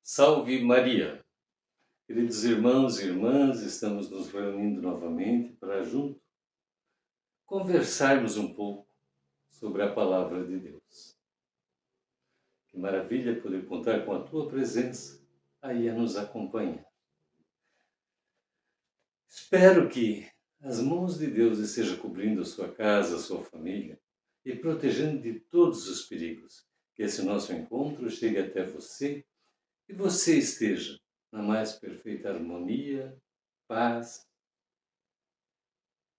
Salve Maria! Queridos irmãos e irmãs, estamos nos reunindo novamente para junto conversarmos um pouco sobre a Palavra de Deus. Que maravilha poder contar com a Tua presença aí a nos acompanhar. Espero que as mãos de Deus estejam cobrindo a sua casa, a sua família e protegendo de todos os perigos. Que esse nosso encontro chegue até você e você esteja na mais perfeita harmonia, paz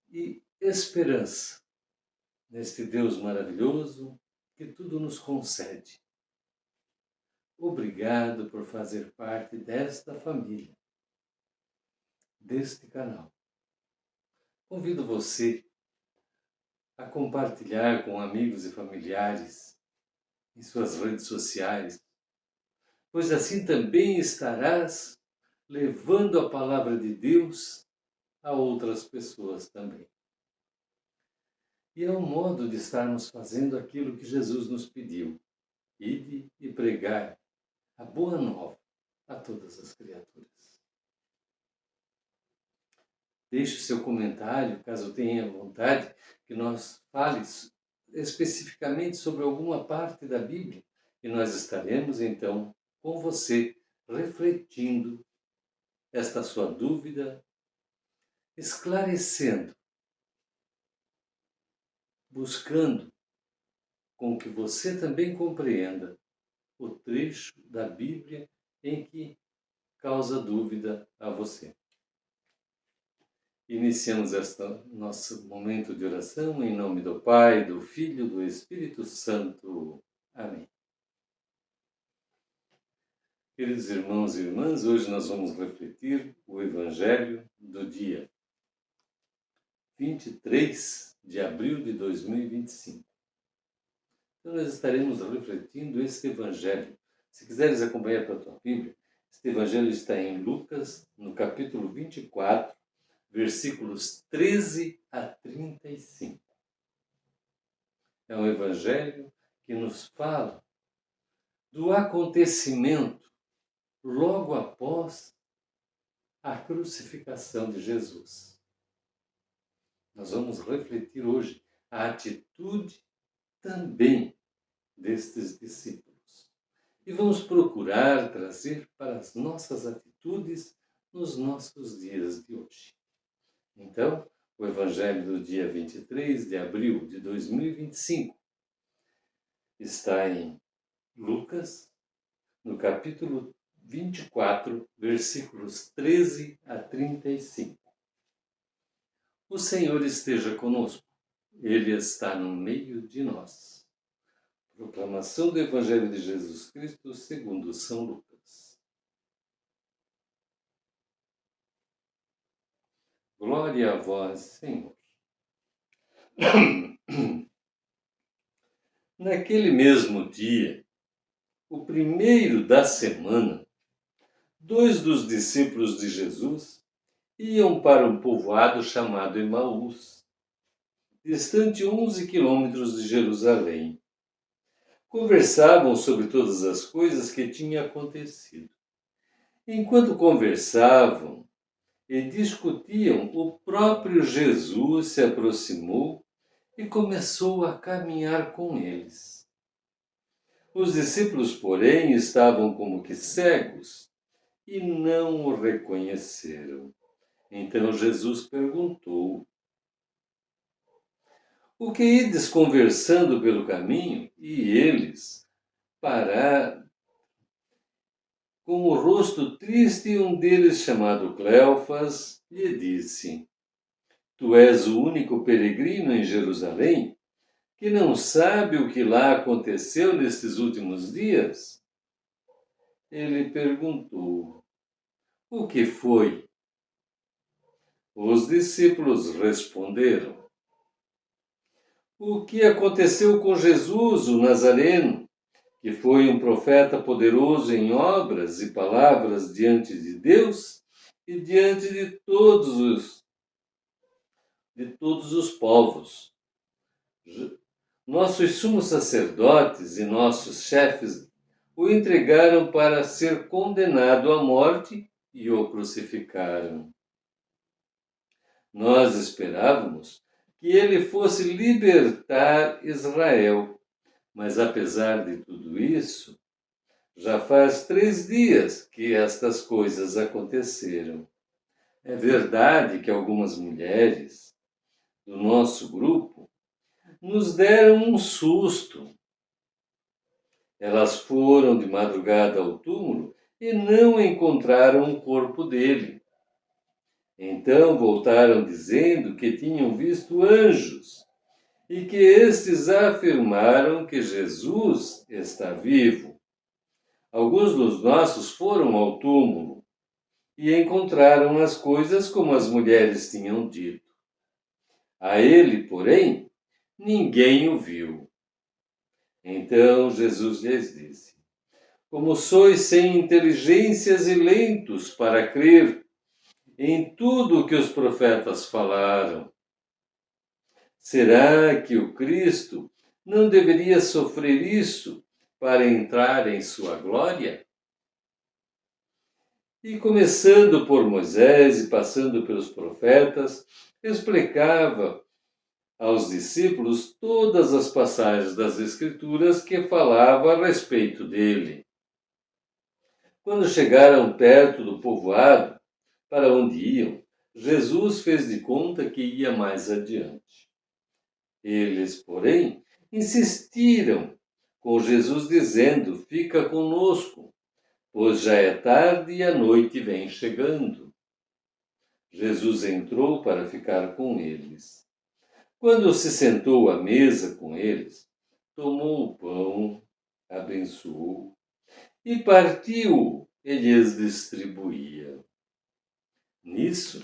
e esperança neste Deus maravilhoso que tudo nos concede. Obrigado por fazer parte desta família, deste canal. Convido você a compartilhar com amigos e familiares em suas redes sociais, pois assim também estarás levando a palavra de Deus a outras pessoas também. E é um modo de estarmos fazendo aquilo que Jesus nos pediu: ide e pregai a boa nova a todas as criaturas. Deixe o seu comentário, caso tenha vontade, que nós fale especificamente sobre alguma parte da Bíblia, e nós estaremos então com você, refletindo esta sua dúvida, esclarecendo, buscando com que você também compreenda o trecho da Bíblia em que causa dúvida a você. Iniciamos este nosso momento de oração em nome do Pai, do Filho e do Espírito Santo. Amém. Queridos irmãos e irmãs, hoje nós vamos refletir o Evangelho do dia 23 de abril de 2025. Então nós estaremos refletindo este Evangelho. Se quiseres acompanhar pela tua Bíblia, este Evangelho está em Lucas, no capítulo 24, versículos 13 a 35. É um evangelho que nos fala do acontecimento logo após a crucificação de Jesus. Nós vamos refletir hoje a atitude também destes discípulos. E vamos procurar trazer para as nossas atitudes nos nossos dias de hoje. Então, o Evangelho do dia 23 de abril de 2025 está em Lucas, no capítulo 24, versículos 13 a 35. O Senhor esteja conosco, Ele está no meio de nós. Proclamação do Evangelho de Jesus Cristo segundo São Lucas. Glória a vós, Senhor. Naquele mesmo dia, o primeiro da semana, 2 dos discípulos de Jesus iam para um povoado chamado Emaús, distante 11 quilômetros de Jerusalém. Conversavam sobre todas as coisas que tinham acontecido. Enquanto conversavam e discutiam, o próprio Jesus se aproximou e começou a caminhar com eles. Os discípulos, porém, estavam como que cegos e não o reconheceram. Então Jesus perguntou: o que ides conversando pelo caminho? E eles pararam com o rosto triste, e um deles, chamado Cleofas, lhe disse: tu és o único peregrino em Jerusalém que não sabe o que lá aconteceu nestes últimos dias? Ele perguntou: o que foi? Os discípulos responderam: o que aconteceu com Jesus, o Nazareno, que foi um profeta poderoso em obras e palavras diante de Deus e diante de todos os povos. Nossos sumos sacerdotes e nossos chefes o entregaram para ser condenado à morte e o crucificaram. Nós esperávamos que ele fosse libertar Israel, mas apesar de tudo isso, já faz 3 dias que estas coisas aconteceram. É verdade que algumas mulheres do nosso grupo nos deram um susto. Elas foram de madrugada ao túmulo e não encontraram o corpo dele. Então voltaram dizendo que tinham visto anjos e que estes afirmaram que Jesus está vivo. Alguns dos nossos foram ao túmulo e encontraram as coisas como as mulheres tinham dito. A ele, porém, ninguém o viu. Então Jesus lhes disse: Como sois sem inteligências e lentos para crer em tudo o que os profetas falaram. Será que o Cristo não deveria sofrer isso para entrar em sua glória? E começando por Moisés e passando pelos profetas, explicava aos discípulos todas as passagens das Escrituras que falavam a respeito dele. Quando chegaram perto do povoado para onde iam, Jesus fez de conta que ia mais adiante. Eles, porém, insistiram com Jesus, dizendo: Fica conosco, pois já é tarde e a noite vem chegando. Jesus entrou para ficar com eles. Quando se sentou à mesa com eles, tomou o pão, abençoou e partiu e lhes distribuía. Nisso,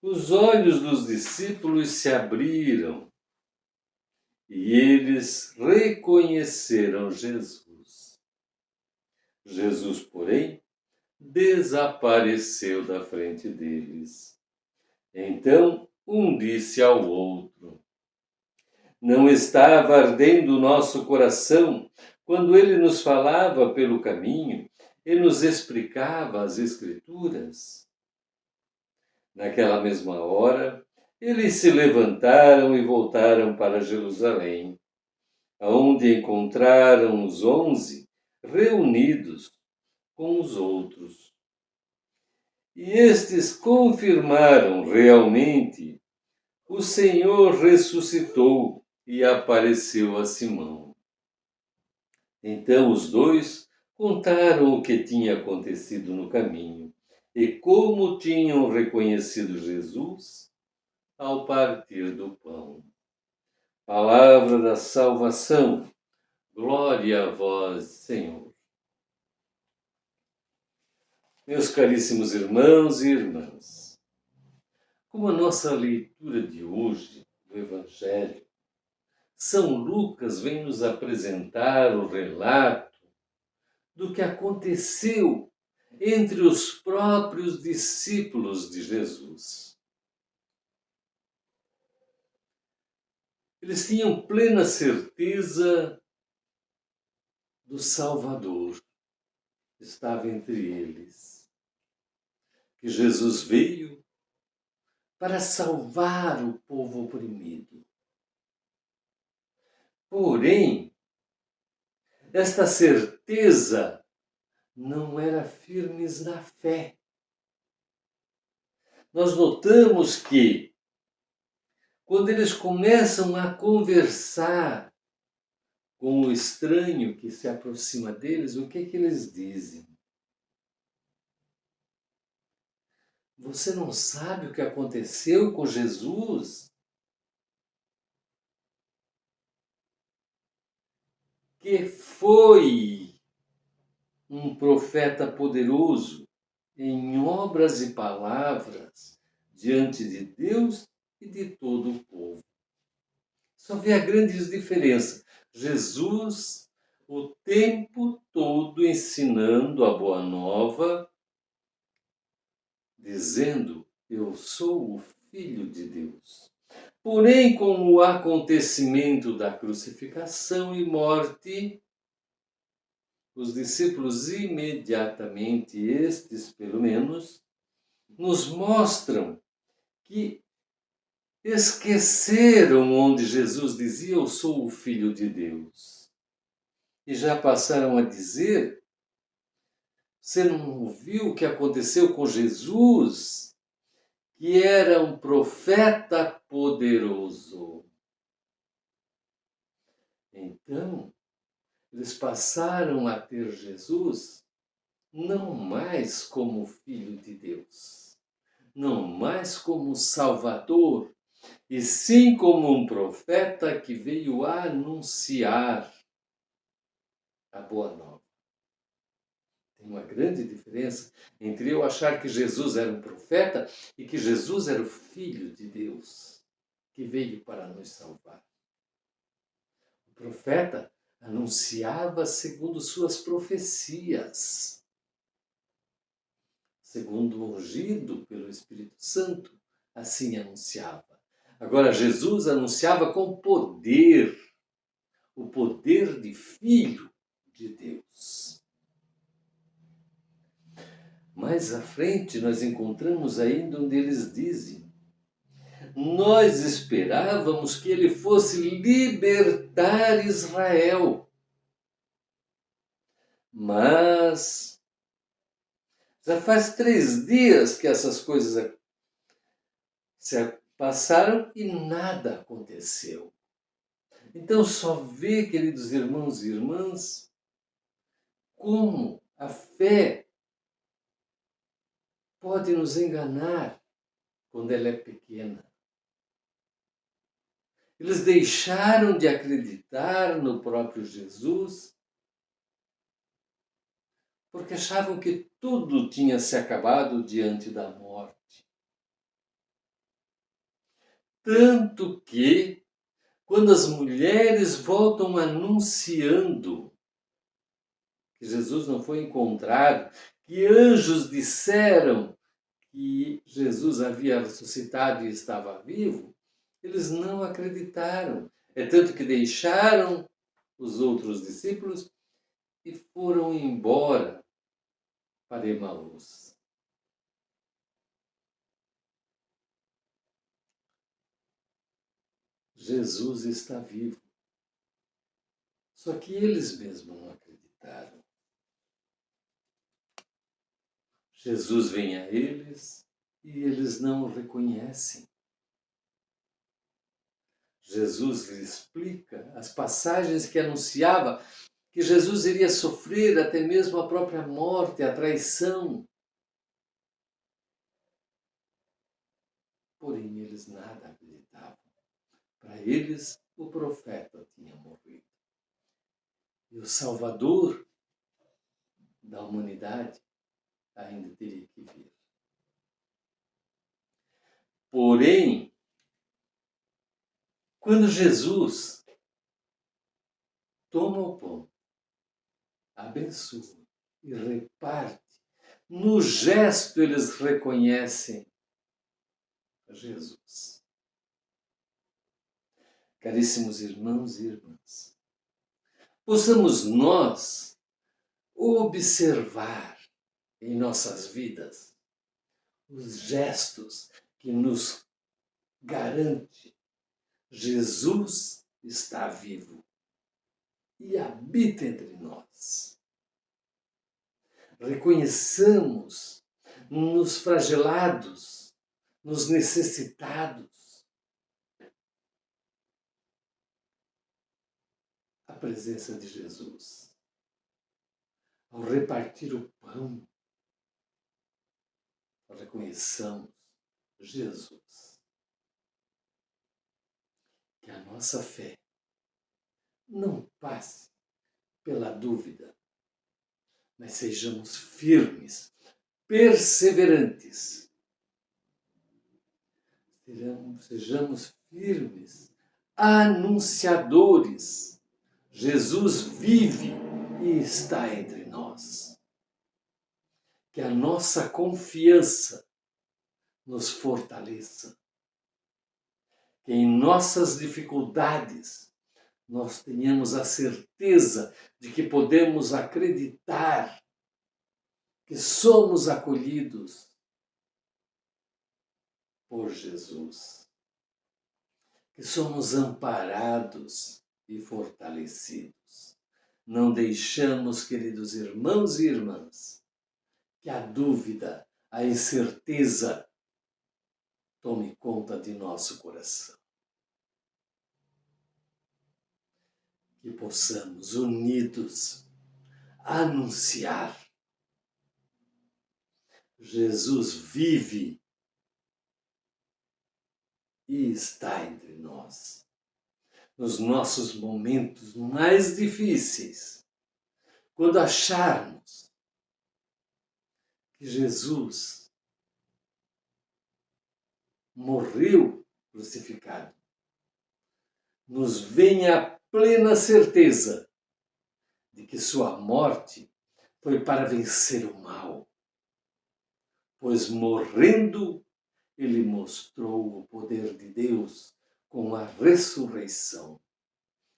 os olhos dos discípulos se abriram e eles reconheceram Jesus. Jesus, porém, desapareceu da frente deles. Então, um disse ao outro: Não estava ardendo o nosso coração quando ele nos falava pelo caminho e nos explicava as Escrituras? Naquela mesma hora, eles se levantaram e voltaram para Jerusalém, aonde encontraram os 11 reunidos com os outros. E estes confirmaram realmente: o Senhor ressuscitou e apareceu a Simão. Então os dois contaram o que tinha acontecido no caminho e como tinham reconhecido Jesus ao partir do pão. Palavra da salvação. Glória a vós, Senhor. Meus caríssimos irmãos e irmãs, como a nossa leitura de hoje do Evangelho, São Lucas vem nos apresentar o relato do que aconteceu entre os próprios discípulos de Jesus. Eles tinham plena certeza do Salvador que estava entre eles, que Jesus veio para salvar o povo oprimido. Porém, esta certeza não era firmes na fé. Nós notamos que, quando eles começam a conversar com o estranho que se aproxima deles, o que eles dizem? Você não sabe o que aconteceu com Jesus? Que foi um profeta poderoso em obras e palavras diante de Deus e de todo o povo. Só vê a grande diferença. Jesus, o tempo todo ensinando a boa nova, dizendo: eu sou o Filho de Deus. Porém, com o acontecimento da crucificação e morte, os discípulos imediatamente, estes pelo menos, nos mostram que esqueceram onde Jesus dizia: eu sou o Filho de Deus. E já passaram a dizer: você não viu o que aconteceu com Jesus, que era um profeta poderoso. Então, eles passaram a ter Jesus não mais como Filho de Deus, não mais como Salvador, e sim como um profeta que veio anunciar a boa nova. Tem uma grande diferença entre eu achar que Jesus era um profeta e que Jesus era o Filho de Deus, que veio para nos salvar. O profeta anunciava segundo suas profecias, segundo o ungido pelo Espírito Santo, assim anunciava. Agora, Jesus anunciava com poder, o poder de Filho de Deus. Mais à frente, nós encontramos ainda onde eles dizem: nós esperávamos que ele fosse libertar Israel. Mas já faz 3 dias que essas coisas se passaram e nada aconteceu. Então só vê, queridos irmãos e irmãs, como a fé pode nos enganar quando ela é pequena. Eles deixaram de acreditar no próprio Jesus porque achavam que tudo tinha se acabado diante da morte. Tanto que, quando as mulheres voltam anunciando que Jesus não foi encontrado, que anjos disseram que Jesus havia ressuscitado e estava vivo, eles não acreditaram. É tanto que deixaram os outros discípulos e foram embora para Emaús. Jesus está vivo. Só que eles mesmos não acreditaram. Jesus vem a eles e eles não o reconhecem. Jesus lhes explica as passagens que anunciava que Jesus iria sofrer até mesmo a própria morte, a traição. Porém, eles nada acreditavam. Para eles, o profeta tinha morrido. E o Salvador da humanidade ainda teria que vir. Porém, quando Jesus toma o pão, abençoa e reparte, no gesto eles reconhecem Jesus. Caríssimos irmãos e irmãs, possamos nós observar em nossas vidas os gestos que nos garante Jesus está vivo e habita entre nós. Reconheçamos nos flagelados, nos necessitados, a presença de Jesus. Ao repartir o pão, reconheçamos Jesus. Que a nossa fé não passe pela dúvida, mas sejamos firmes, perseverantes. Sejamos firmes, anunciadores. Jesus vive e está entre nós. Que a nossa confiança nos fortaleça. Que em nossas dificuldades nós tenhamos a certeza de que podemos acreditar que somos acolhidos por Jesus, que somos amparados e fortalecidos. Não deixamos, queridos irmãos e irmãs, que a dúvida, a incerteza tome conta de nosso coração. Que possamos, unidos, anunciar: Jesus vive e está entre nós. Nos nossos momentos mais difíceis, quando acharmos que Jesus morreu crucificado, nos venha a plena certeza de que sua morte foi para vencer o mal, pois morrendo ele mostrou o poder de Deus com a ressurreição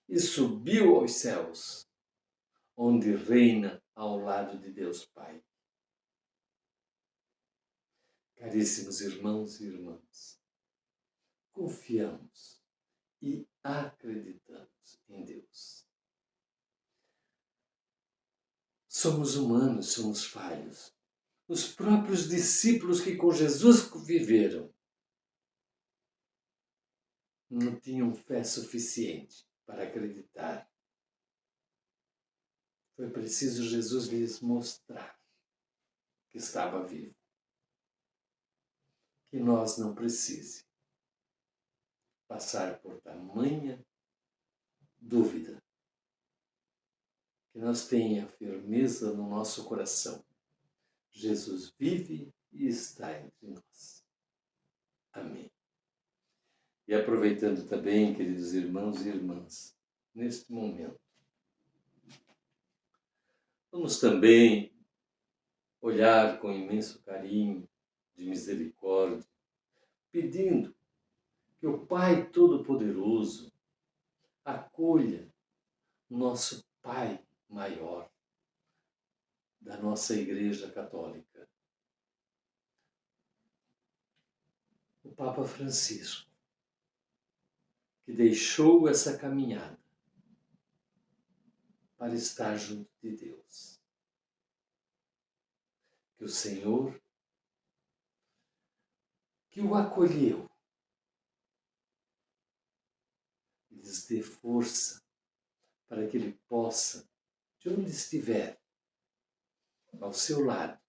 e subiu aos céus, onde reina ao lado de Deus Pai. Caríssimos irmãos e irmãs, confiamos e acreditamos em Deus. Somos humanos, somos falhos. Os próprios discípulos que com Jesus viveram não tinham fé suficiente para acreditar. Foi preciso Jesus lhes mostrar que estava vivo. Que nós não precise passar por tamanha dúvida. Que nós tenha firmeza no nosso coração. Jesus vive e está entre nós. Amém. E aproveitando também, queridos irmãos e irmãs, neste momento, vamos também olhar com imenso carinho, de misericórdia, pedindo que o Pai Todo-Poderoso acolha o nosso Pai maior da nossa Igreja Católica, o Papa Francisco, que deixou essa caminhada para estar junto de Deus. Que o Senhor, que o acolheu, lhes dê força para que ele possa, de onde estiver, ao seu lado,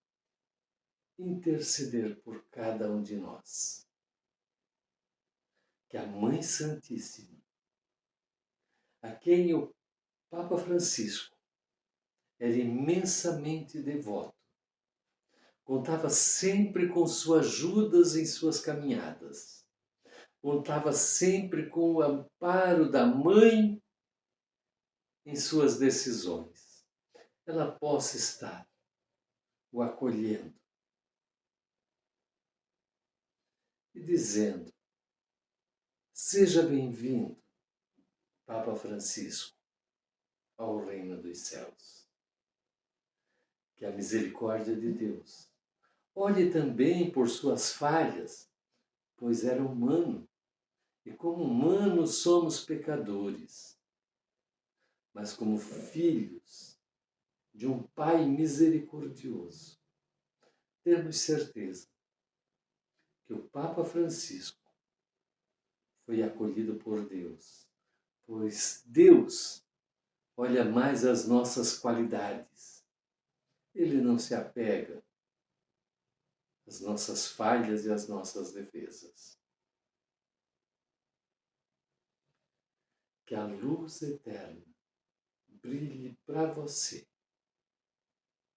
interceder por cada um de nós. Que a Mãe Santíssima, a quem o Papa Francisco era imensamente devoto, contava sempre com suas ajudas em suas caminhadas, contava sempre com o amparo da Mãe em suas decisões. Ela possa estar o acolhendo e dizendo: seja bem-vindo, Papa Francisco, ao reino dos céus. Que a misericórdia de Deus olhe também por suas falhas, pois era humano, e como humanos somos pecadores, mas como filhos de um Pai misericordioso, temos certeza que o Papa Francisco foi acolhido por Deus, pois Deus olha mais as nossas qualidades. Ele não se apega às nossas falhas e às nossas defesas. Que a luz eterna brilhe para você,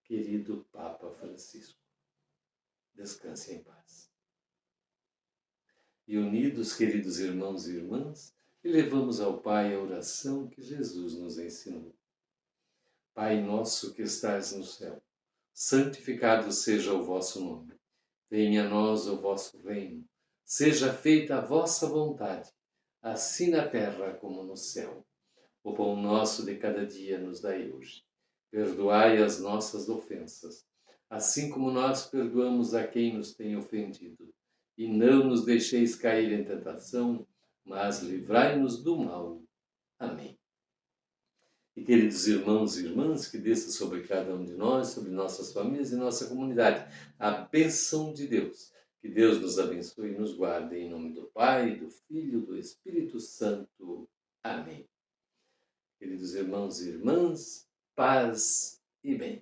querido Papa Francisco. Descanse em paz. E unidos, queridos irmãos e irmãs, elevamos ao Pai a oração que Jesus nos ensinou. Pai nosso que estais no céu, santificado seja o vosso nome. Venha a nós o vosso reino. Seja feita a vossa vontade, assim na terra como no céu. O pão nosso de cada dia nos dai hoje. Perdoai as nossas ofensas, assim como nós perdoamos a quem nos tem ofendido. E não nos deixeis cair em tentação, mas livrai-nos do mal. Amém. E queridos irmãos e irmãs, que desça sobre cada um de nós, sobre nossas famílias e nossa comunidade, a bênção de Deus. Que Deus nos abençoe e nos guarde, em nome do Pai, do Filho e do Espírito Santo. Amém. Queridos irmãos e irmãs, paz e bem.